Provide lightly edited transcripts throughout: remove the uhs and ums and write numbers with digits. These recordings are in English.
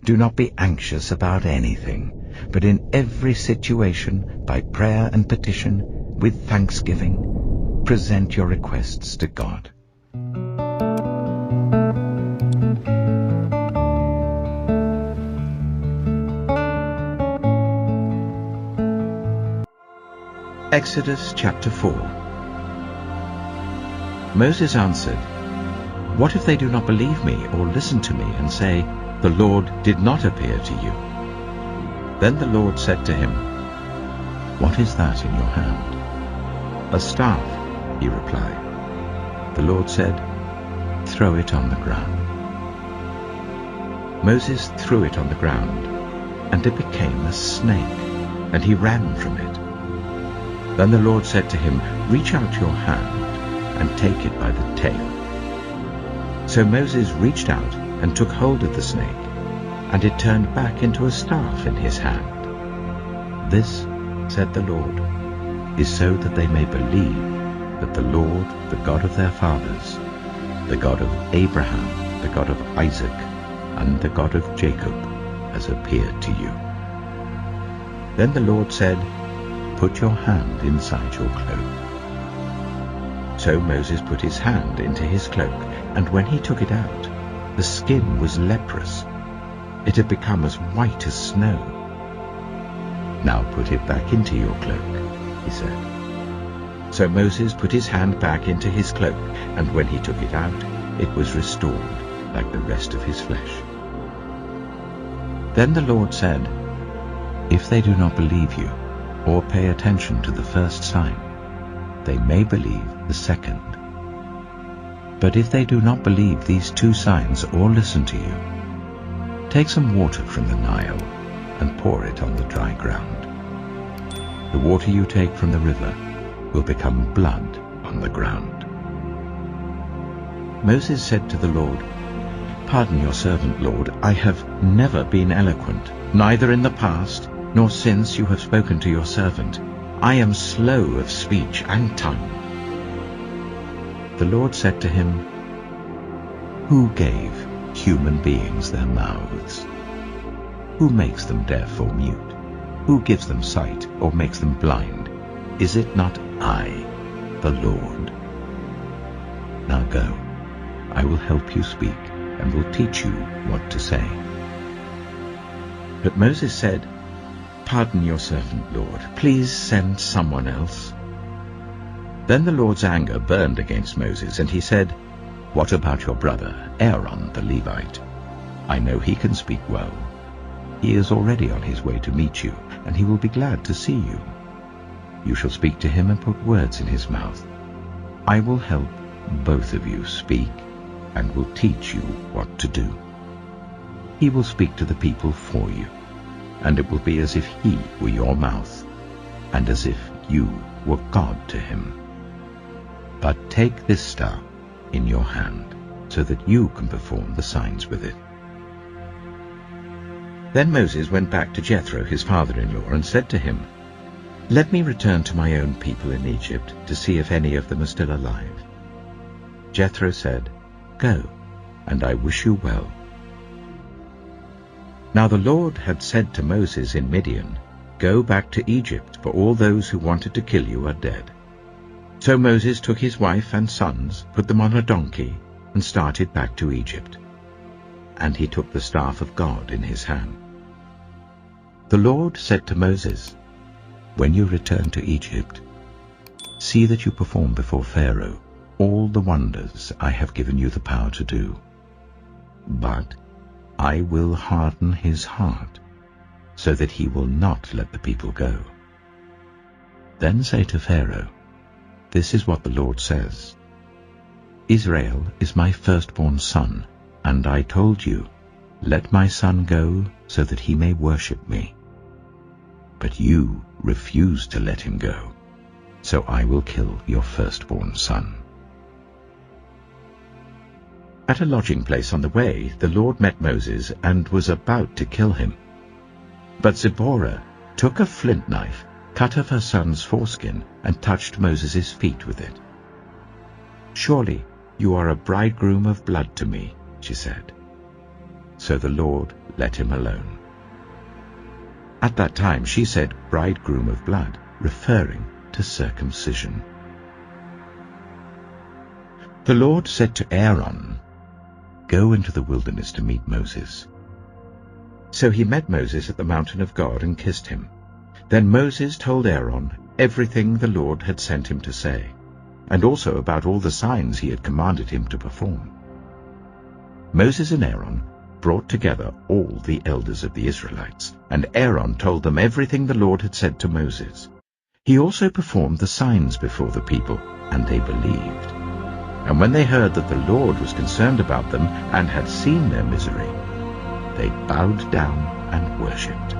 Do not be anxious about anything, but in every situation, by prayer and petition, with thanksgiving, present your requests to God. Exodus chapter 4. Moses answered, "What if they do not believe me or listen to me and say, 'The Lord did not appear to you'?" Then the Lord said to him, "What is that in your hand?" "A staff," he replied. The Lord said, "Throw it on the ground." Moses threw it on the ground, and it became a snake, and he ran from it. Then the Lord said to him, "Reach out your hand and take it by the tail." So Moses reached out and took hold of the snake, and it turned back into a staff in his hand. "This," said the Lord, "is so that they may believe that the Lord, the God of their fathers, the God of Abraham, the God of Isaac, and the God of Jacob, has appeared to you." Then the Lord said, "Put your hand inside your cloak." So Moses put his hand into his cloak, and when he took it out, the skin was leprous. It had become as white as snow. "Now put it back into your cloak," he said. So Moses put his hand back into his cloak, and when he took it out, it was restored like the rest of his flesh. Then the Lord said, "If they do not believe you, or pay attention to the first sign, they may believe the second. But if they do not believe these two signs or listen to you, take some water from the Nile and pour it on the dry ground. The water you take from the river will become blood on the ground." Moses said to the Lord, "Pardon your servant, Lord. I have never been eloquent, neither in the past nor since you have spoken to your servant. I am slow of speech and tongue." The Lord said to him, "Who gave human beings their mouths? Who makes them deaf or mute? Who gives them sight or makes them blind? Is it not I, the Lord? Now go, I will help you speak and will teach you what to say." But Moses said, "Pardon your servant, Lord. Please send someone else." Then the Lord's anger burned against Moses, and he said, "What about your brother, Aaron the Levite? I know he can speak well. He is already on his way to meet you, and he will be glad to see you. You shall speak to him and put words in his mouth. I will help both of you speak and will teach you what to do. He will speak to the people for you, and it will be as if he were your mouth, and as if you were God to him. But take this staff in your hand, so that you can perform the signs with it." Then Moses went back to Jethro, his father-in-law, and said to him, "Let me return to my own people in Egypt to see if any of them are still alive." Jethro said, "Go, and I wish you well." Now the Lord had said to Moses in Midian, "Go back to Egypt, for all those who wanted to kill you are dead." So Moses took his wife and sons, put them on a donkey, and started back to Egypt. And he took the staff of God in his hand. The Lord said to Moses, "When you return to Egypt, see that you perform before Pharaoh all the wonders I have given you the power to do. But I will harden his heart, so that he will not let the people go. Then say to Pharaoh, 'This is what the Lord says. Israel is my firstborn son, and I told you, let my son go so that he may worship me. But you refused to let him go, so I will kill your firstborn son.'" At a lodging place on the way, the Lord met Moses and was about to kill him. But Zipporah took a flint knife, cut off her son's foreskin, and touched Moses' feet with it. "Surely you are a bridegroom of blood to me," she said. So the Lord let him alone. At that time she said, "Bridegroom of blood," referring to circumcision. The Lord said to Aaron, "Go into the wilderness to meet Moses." So he met Moses at the mountain of God and kissed him. Then Moses told Aaron everything the Lord had sent him to say, and also about all the signs he had commanded him to perform. Moses and Aaron brought together all the elders of the Israelites, and Aaron told them everything the Lord had said to Moses. He also performed the signs before the people, and they believed. And when they heard that the Lord was concerned about them and had seen their misery, they bowed down and worshipped.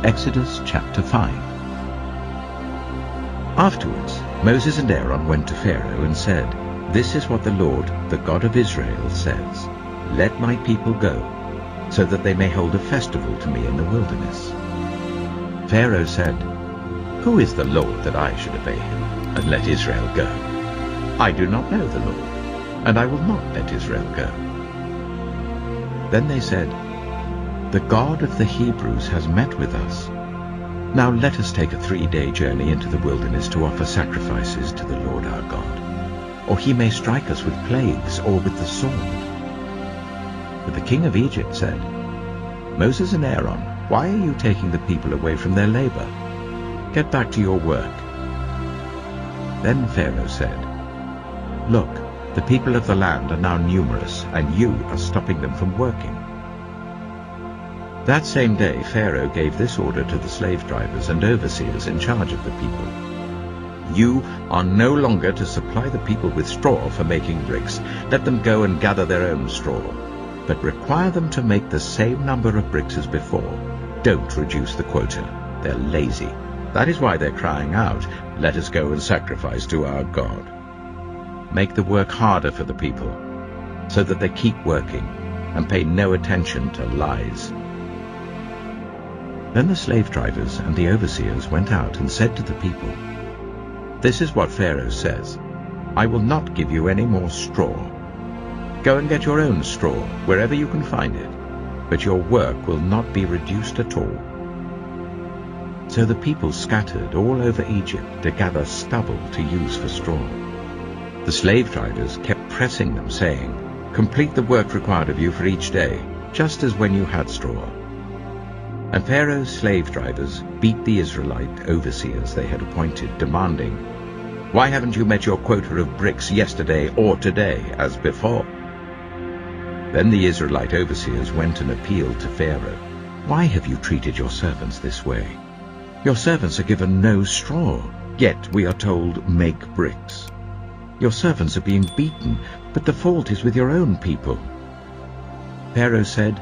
Exodus chapter 5. Afterwards, Moses and Aaron went to Pharaoh and said, "This is what the Lord, the God of Israel, says, Let my people go, so that they may hold a festival to me in the wilderness." Pharaoh said, "Who is the Lord that I should obey him and let Israel go? I do not know the Lord, and I will not let Israel go." Then they said, "The God of the Hebrews has met with us. Now let us take a 3-day journey into the wilderness to offer sacrifices to the Lord our God, or he may strike us with plagues or with the sword." But the king of Egypt said, "Moses and Aaron, why are you taking the people away from their labor? Get back to your work." Then Pharaoh said, "Look, the people of the land are now numerous, and you are stopping them from working." That same day Pharaoh gave this order to the slave drivers and overseers in charge of the people: "You are no longer to supply the people with straw for making bricks. Let them go and gather their own straw, but require them to make the same number of bricks as before. Don't reduce the quota. They're lazy. That is why they're crying out, 'Let us go and sacrifice to our God.' Make the work harder for the people, so that they keep working and pay no attention to lies." Then the slave drivers and the overseers went out and said to the people, "This is what Pharaoh says, I will not give you any more straw. Go and get your own straw wherever you can find it, but your work will not be reduced at all." So the people scattered all over Egypt to gather stubble to use for straw. The slave drivers kept pressing them, saying, "Complete the work required of you for each day, just as when you had straw." And Pharaoh's slave drivers beat the Israelite overseers they had appointed, demanding, "Why haven't you met your quota of bricks yesterday or today as before?" Then the Israelite overseers went and appealed to Pharaoh, "Why have you treated your servants this way? Your servants are given no straw, yet we are told, 'Make bricks.' Your servants are being beaten, but the fault is with your own people." Pharaoh said,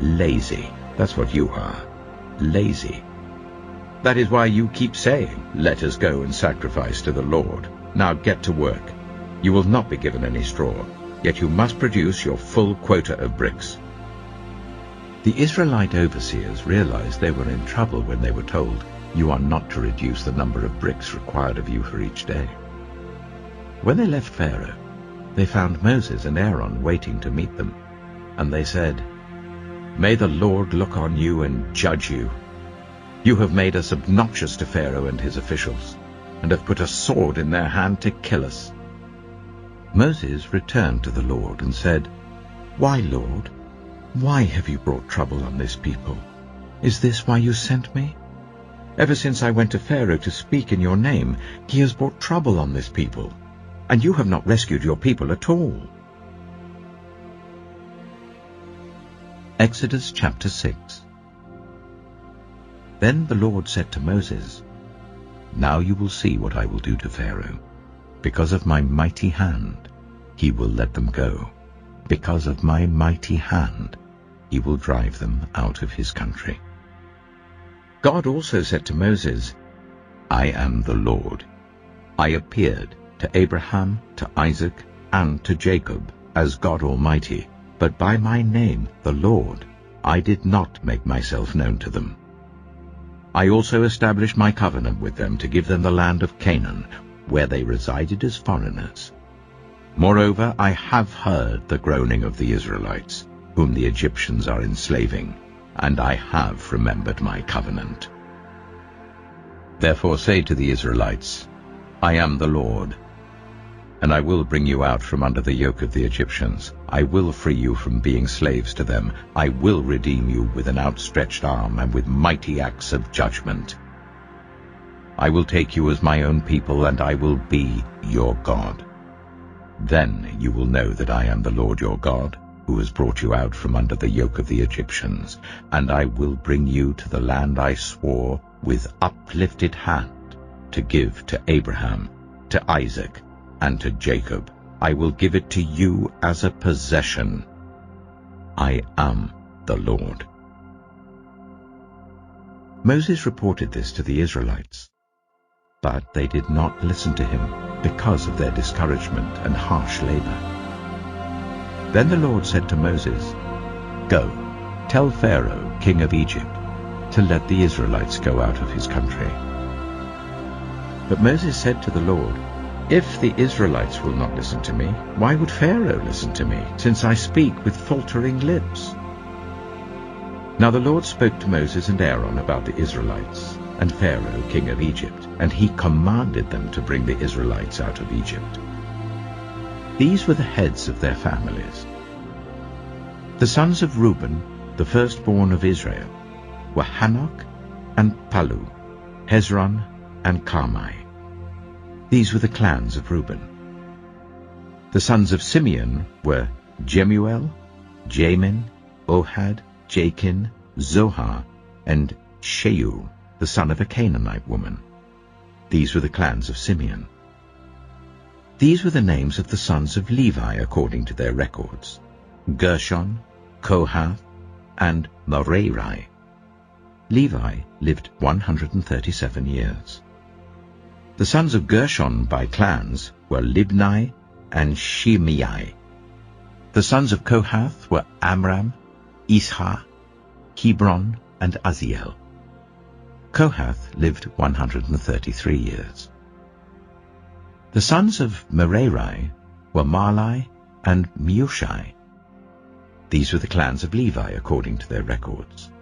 "Lazy. That's what you are, lazy. That is why you keep saying, 'Let us go and sacrifice to the Lord.' Now get to work. You will not be given any straw, yet you must produce your full quota of bricks." The Israelite overseers realized they were in trouble when they were told, "You are not to reduce the number of bricks required of you for each day." When they left Pharaoh, they found Moses and Aaron waiting to meet them, and they said, "May the Lord look on you and judge you. You have made us obnoxious to Pharaoh and his officials, and have put a sword in their hand to kill us." Moses returned to the Lord and said, "Why, Lord? Why have you brought trouble on this people? Is this why you sent me? Ever since I went to Pharaoh to speak in your name, he has brought trouble on this people, and you have not rescued your people at all." Exodus chapter 6. Then the Lord said to Moses, "Now you will see what I will do to Pharaoh. Because of my mighty hand, he will let them go. Because of my mighty hand, he will drive them out of his country." God also said to Moses, "I am the Lord. I appeared to Abraham, to Isaac, and to Jacob as God Almighty, but by my name, the Lord, I did not make myself known to them. I also established my covenant with them to give them the land of Canaan, where they resided as foreigners. Moreover, I have heard the groaning of the Israelites, whom the Egyptians are enslaving, and I have remembered my covenant. Therefore say to the Israelites, I am the Lord, and I will bring you out from under the yoke of the Egyptians. I will free you from being slaves to them. I will redeem you with an outstretched arm and with mighty acts of judgment. I will take you as my own people, and I will be your God. Then you will know that I am the Lord your God, who has brought you out from under the yoke of the Egyptians, and I will bring you to the land I swore with uplifted hand to give to Abraham, to Isaac, and to Jacob. I will give it to you as a possession. I am the Lord. Moses reported this to the Israelites, but they did not listen to him because of their discouragement and harsh labor. Then the Lord said to Moses, Go, tell Pharaoh, king of Egypt, to let the Israelites go out of his country. But Moses said to the Lord, If the Israelites will not listen to me, why would Pharaoh listen to me, since I speak with faltering lips? Now the Lord spoke to Moses and Aaron about the Israelites and Pharaoh, king of Egypt, and he commanded them to bring the Israelites out of Egypt. These were the heads of their families. The sons of Reuben, the firstborn of Israel, were Hanok and Palu, Hezron and Carmi. These were the clans of Reuben. The sons of Simeon were Jemuel, Jamin, Ohad, Jachin, Zohar, and Sheul, the son of a Canaanite woman. These were the clans of Simeon. These were the names of the sons of Levi according to their records: Gershon, Kohath, and Merari. Levi lived 137 years. The sons of Gershon by clans were Libni and Shimei. The sons of Kohath were Amram, Ishah, Hebron, and Uzziel. Kohath lived 133 years. The sons of Merari were Mahli and Mushi. These were the clans of Levi according to their records.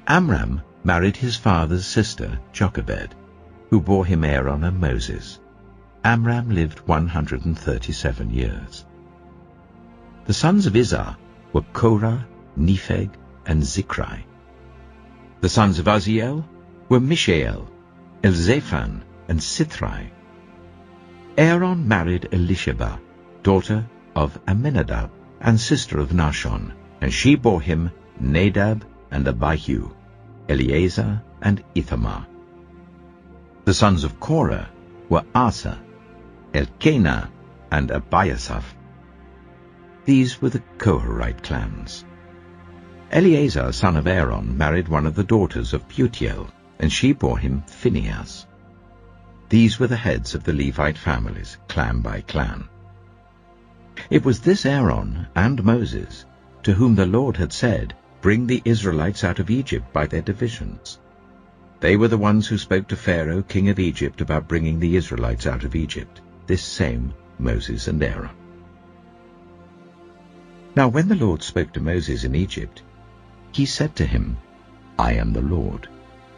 Amram married his father's sister Jochebed, who bore him Aaron and Moses. Amram lived 137 years. The sons of Izhar were Korah, Nepheg, and Zikri. The sons of Uzziel were Mishael, Elzaphan, and Sithri. Aaron married Elisheba, daughter of Amminadab and sister of Nahshon, and she bore him Nadab and Abihu, Eleazar and Ithamar. The sons of Korah were Asa, Elkanah, and Abiasaph. These were the Koharite clans. Eleazar, son of Aaron, married one of the daughters of Putiel, and she bore him Phinehas. These were the heads of the Levite families, clan by clan. It was this Aaron and Moses to whom the Lord had said, Bring the Israelites out of Egypt by their divisions. They were the ones who spoke to Pharaoh, king of Egypt, about bringing the Israelites out of Egypt, this same Moses and Aaron. Now when the Lord spoke to Moses in Egypt, he said to him, I am the Lord.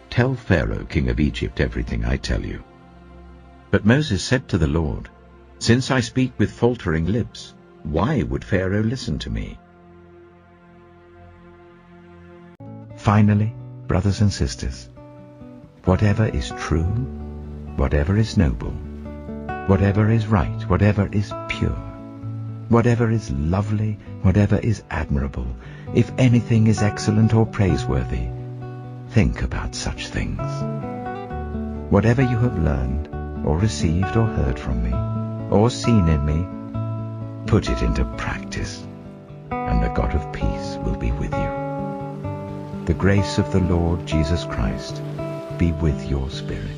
Tell Pharaoh, king of Egypt, everything I tell you. But Moses said to the Lord, Since I speak with faltering lips, why would Pharaoh listen to me? Finally, brothers and sisters, whatever is true, whatever is noble, whatever is right, whatever is pure, whatever is lovely, whatever is admirable, if anything is excellent or praiseworthy, think about such things. Whatever you have learned, or received or heard from me, or seen in me, put it into practice, and the God of peace will be with you. The grace of the Lord Jesus Christ be with your spirit.